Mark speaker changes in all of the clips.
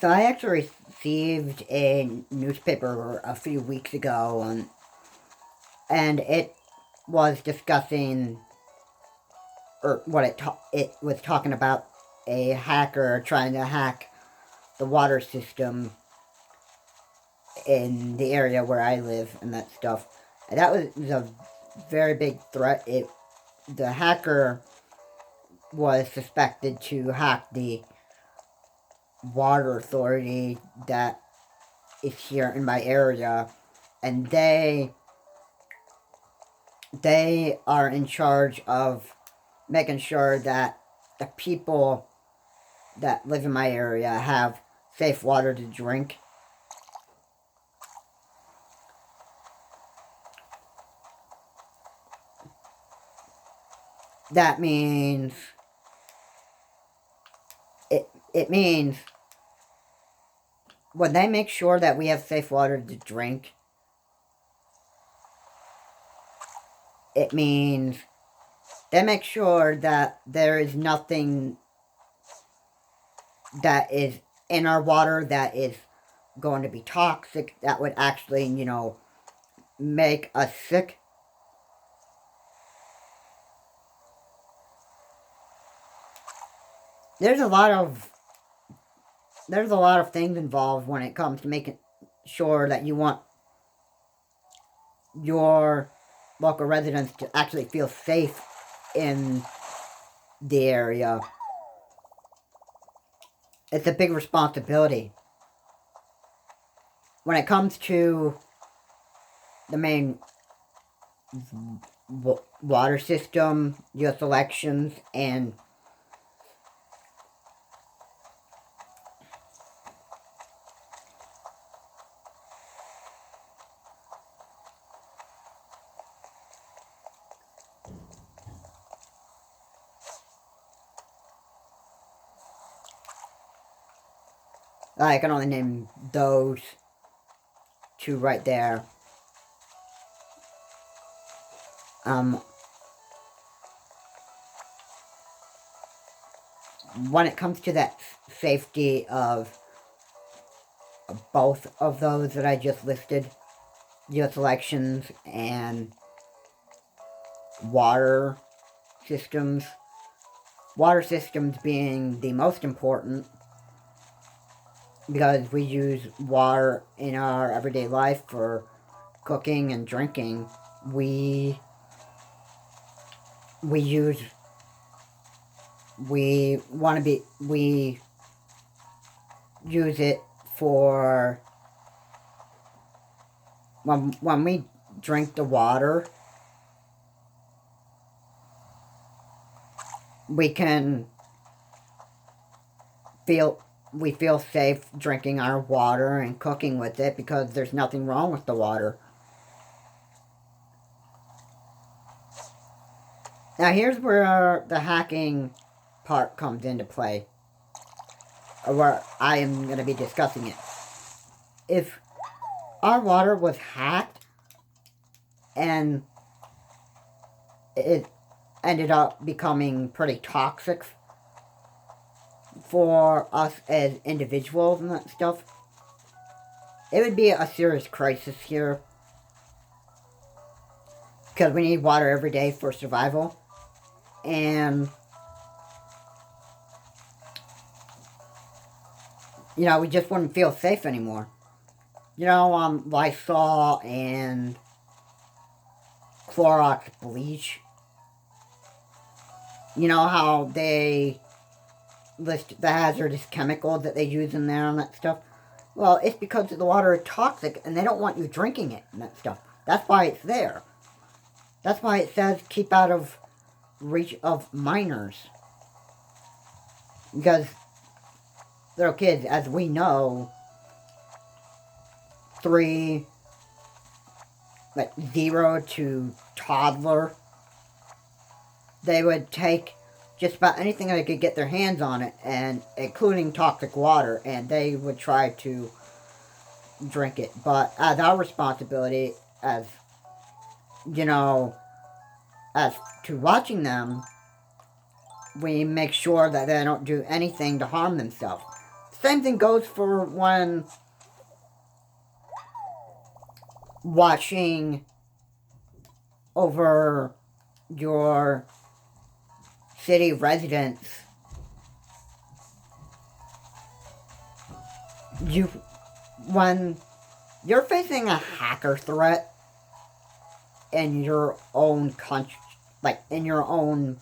Speaker 1: So I actually received a newspaper a few weeks ago, and it was discussing, or what it was talking about, a hacker trying to hack the water system in the area where I live and that stuff. And that was a very big threat. The hacker was suspected to hack the water authority that is here in my area, and they are in charge of making sure that the people that live in my area have safe water to drink. That means it means when they make sure that we have safe water to drink, it means they make sure that there is nothing that is in our water that is going to be toxic, that would actually, make us sick. There's a lot of things involved when it comes to making sure that you want your local residents to actually feel safe in the area. It's a big responsibility. When it comes to the main water system, U.S. elections, and I can only name those two right there. When it comes to that safety of both of those that I just listed, U.S. elections and water systems being the most important, because we use water in our everyday life for cooking and drinking. We use it for when we drink the water, we feel safe drinking our water and cooking with it because there's nothing wrong with the water. Now here's where the hacking part comes into play, or where I am going to be discussing it. If our water was hacked and it ended up becoming pretty toxic for us as individuals and that stuff, it would be a serious crisis here, because we need water every day for survival. And we just wouldn't feel safe anymore. Lysol and Clorox bleach. You know how they list the hazardous chemicals that they use in there and that stuff? Well, it's because the water is toxic and they don't want you drinking it and that stuff. That's why it's there. That's why it says keep out of reach of minors. Because little kids, as we know, 0 to toddler, they would take just about anything they could get their hands on it, and including toxic water, and they would try to drink it. But as our responsibility, as as to watching them, we make sure that they don't do anything to harm themselves. same thing goes for when watching over your city residents. When you're facing a hacker threat in your own country, like in your own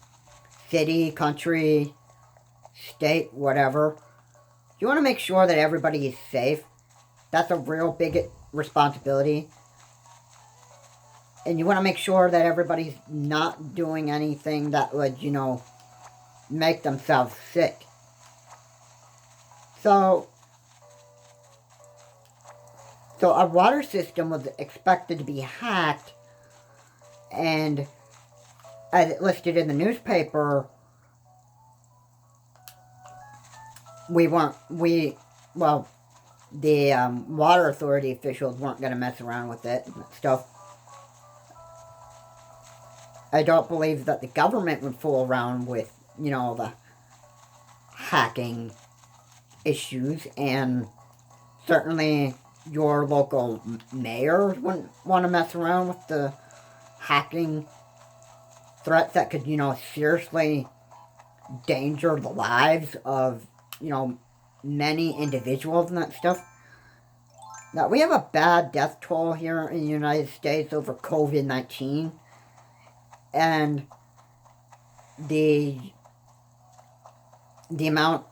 Speaker 1: city, country, state, whatever, you want to make sure that everybody is safe. That's a real big responsibility. And you want to make sure that everybody's not doing anything that would, make themselves sick. So our water system was expected to be hacked, and as it listed in the newspaper, the water authority officials weren't going to mess around with it and stuff. I don't believe that the government would fool around with, the hacking issues, and certainly your local mayor wouldn't want to mess around with the hacking threats that could, seriously endanger the lives of, many individuals and that stuff. Now, we have a bad death toll here in the United States over COVID-19, and the amount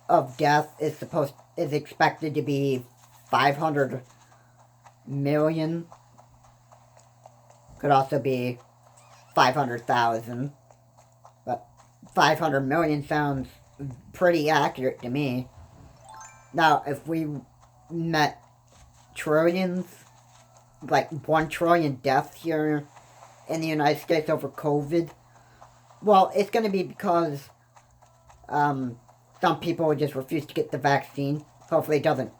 Speaker 1: of death is expected to be 500 million. Could also be 500,000. But 500 million sounds pretty accurate to me. Now, if we met trillions, like 1 trillion deaths here in the United States over COVID, well, it's going to be because some people just refuse to get the vaccine. Hopefully it doesn't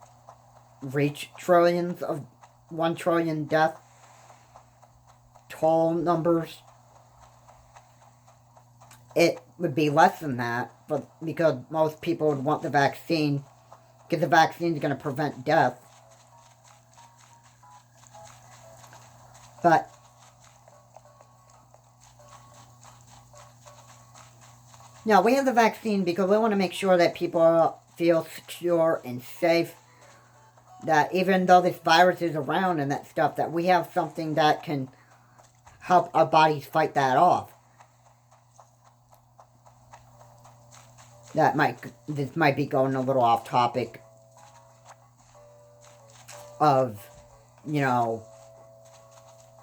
Speaker 1: reach trillions of 1 trillion death toll numbers. It would be less than that, but because most people would want the vaccine, because the vaccine is going to prevent death. But no, we have the vaccine because we want to make sure that people feel secure and safe. That even though this virus is around and that stuff, that we have something that can help our bodies fight that off. This might be going a little off topic of,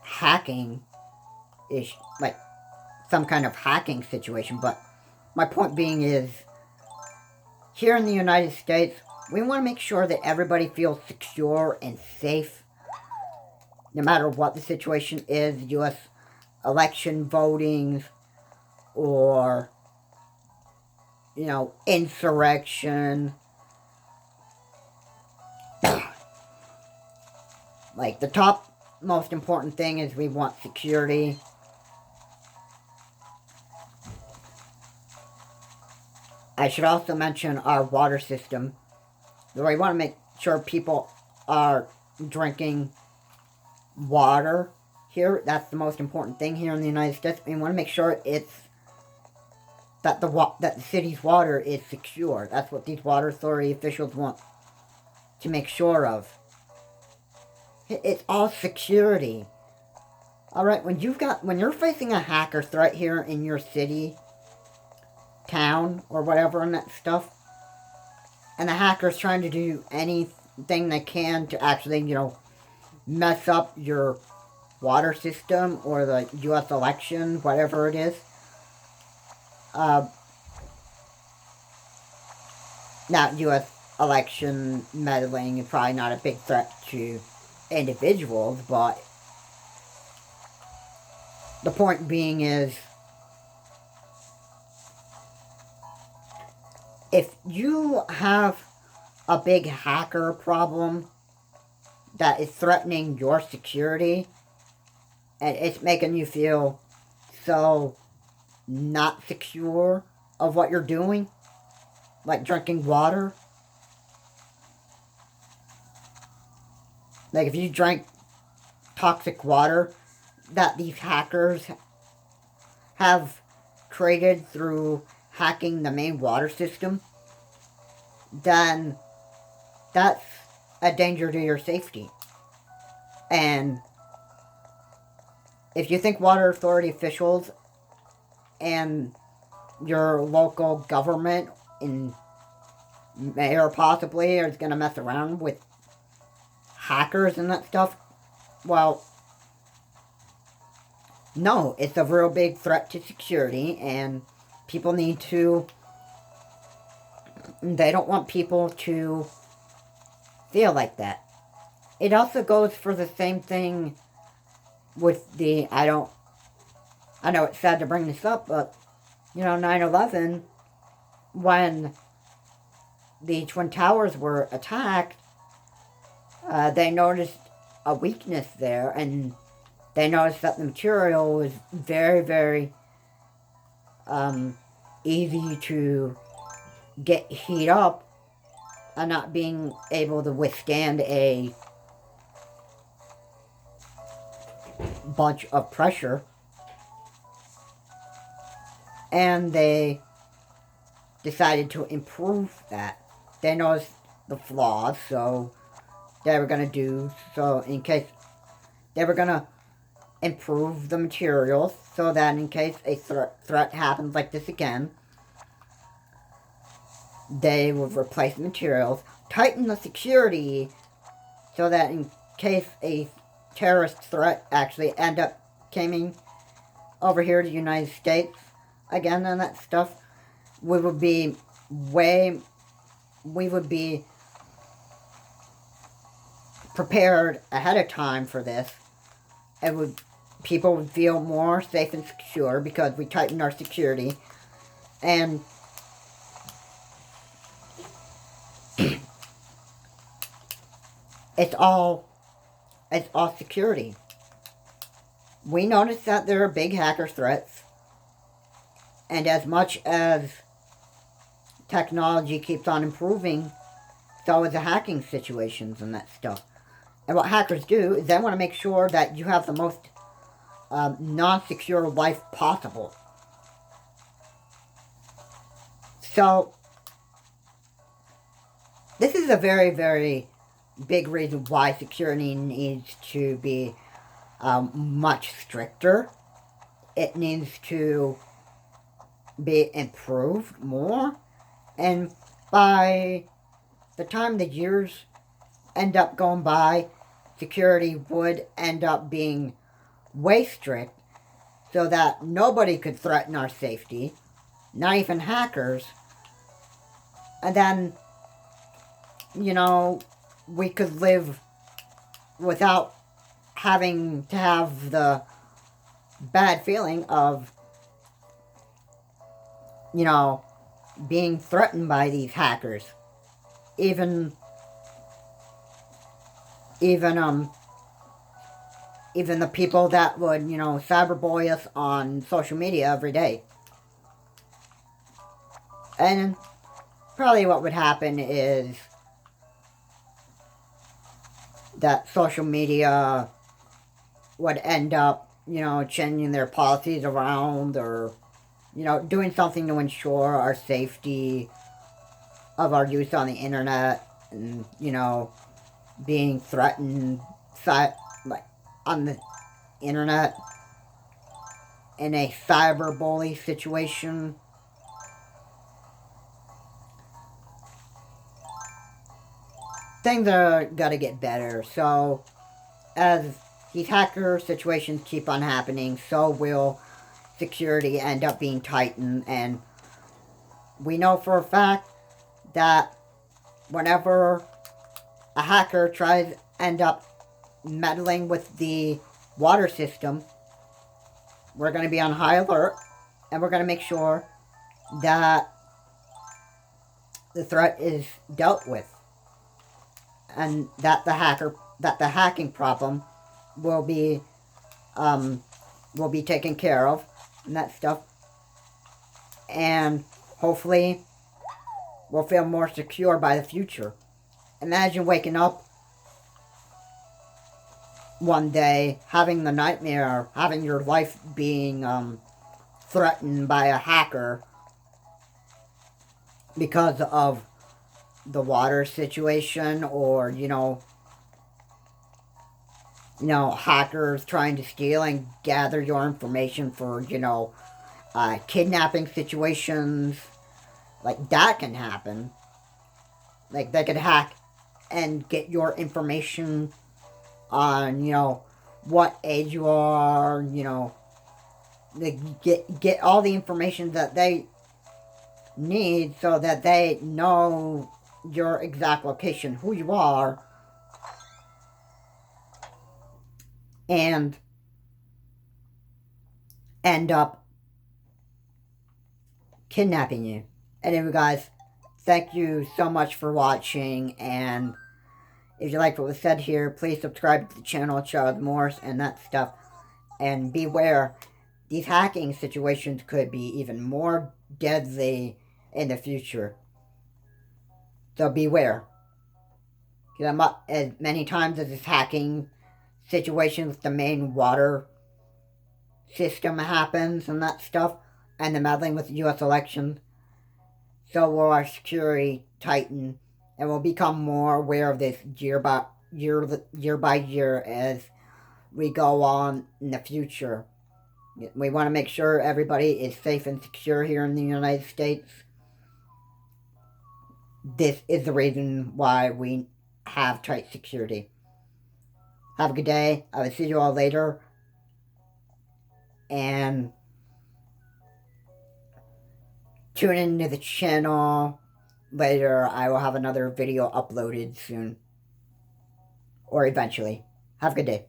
Speaker 1: hacking ish, like some kind of hacking situation, but my point being is, here in the United States, we want to make sure that everybody feels secure and safe, no matter what the situation is, U.S. election voting, or, insurrection. Like, the top most important thing is we want security. I should also mention our water system. We want to make sure people are drinking water here. That's the most important thing here in the United States. We want to make sure that the city's water is secure. That's what these water authority officials want to make sure of. It's all security. Alright, when you're facing a hacker threat here in your city, town, or whatever and that stuff, and the hacker's trying to do anything they can to actually, mess up your water system or the U.S. election, whatever it is. Now, U.S. election meddling is probably not a big threat to individuals, but the point being is, if you have a big hacker problem that is threatening your security, and it's making you feel so not secure of what you're doing, like drinking water, Like, if you drank toxic water that these hackers have created through hacking the main water system, then that's a danger to your safety. And if you think water authority officials and your local government and mayor possibly is going to mess around with hackers and that stuff, well, no, it's a real big threat to security, and people need to, they don't want people to feel like that. It also goes for the same thing with the, I know it's sad to bring this up, but, 9/11, when the Twin Towers were attacked, they noticed a weakness there, and they noticed that the material was very, very easy to get heat up and not being able to withstand a bunch of pressure. And they decided to improve that. They noticed the flaws, so they were going to do, so in case, they were going to improve the materials so that in case a threat happens like this again, they would replace the materials, tighten the security so that in case a terrorist threat actually end up coming over here to the United States again and that stuff, we would be prepared ahead of time for this. People would feel more safe and secure because we tightened our security. And it's all security. We noticed that there are big hacker threats, and as much as technology keeps on improving, so is the hacking situations and that stuff. And what hackers do is they want to make sure that you have the most non-secure life possible. So, this is a very, very big reason why security needs to be much stricter. It needs to be improved more. And by the time the years end up going by, security would end up being way strict so that nobody could threaten our safety, not even hackers. And then, we could live without having to have the bad feeling of, being threatened by these hackers. Even the people that would, cyberbully us on social media every day. And probably what would happen is that social media would end up, changing their policies around or, doing something to ensure our safety of our use on the internet and, being threatened on the internet in a cyberbully situation. Things are gotta get better. So, as these hacker situations keep on happening, so will security end up being tightened. And we know for a fact that whenever a hacker tries to end up meddling with the water system, we're going to be on high alert, and we're going to make sure that the threat is dealt with, and that the hacking problem will be taken care of, and that stuff, and hopefully we'll feel more secure by the future. Imagine waking up one day having the nightmare, having your life being threatened by a hacker because of the water situation, or hackers trying to steal and gather your information for kidnapping situations. Like, that can happen. Like, they could hack and get your information on what age you are. They get all the information that they need so that they know your exact location, who you are, and end up kidnapping you. Anyway, guys, thank you so much for watching, and if you like what was said here, please subscribe to the channel, Charles Morse, and that stuff. And beware, these hacking situations could be even more deadly in the future. So beware. As many times as this hacking situation with the main water system happens and that stuff, and the meddling with the U.S. elections, so will our security tighten, and we'll become more aware of this year by year as we go on in the future. We want to make sure everybody is safe and secure here in the United States. This is the reason why we have tight security. Have a good day. I will see you all later. And tune into the channel later. I will have another video uploaded soon. Or eventually. Have a good day.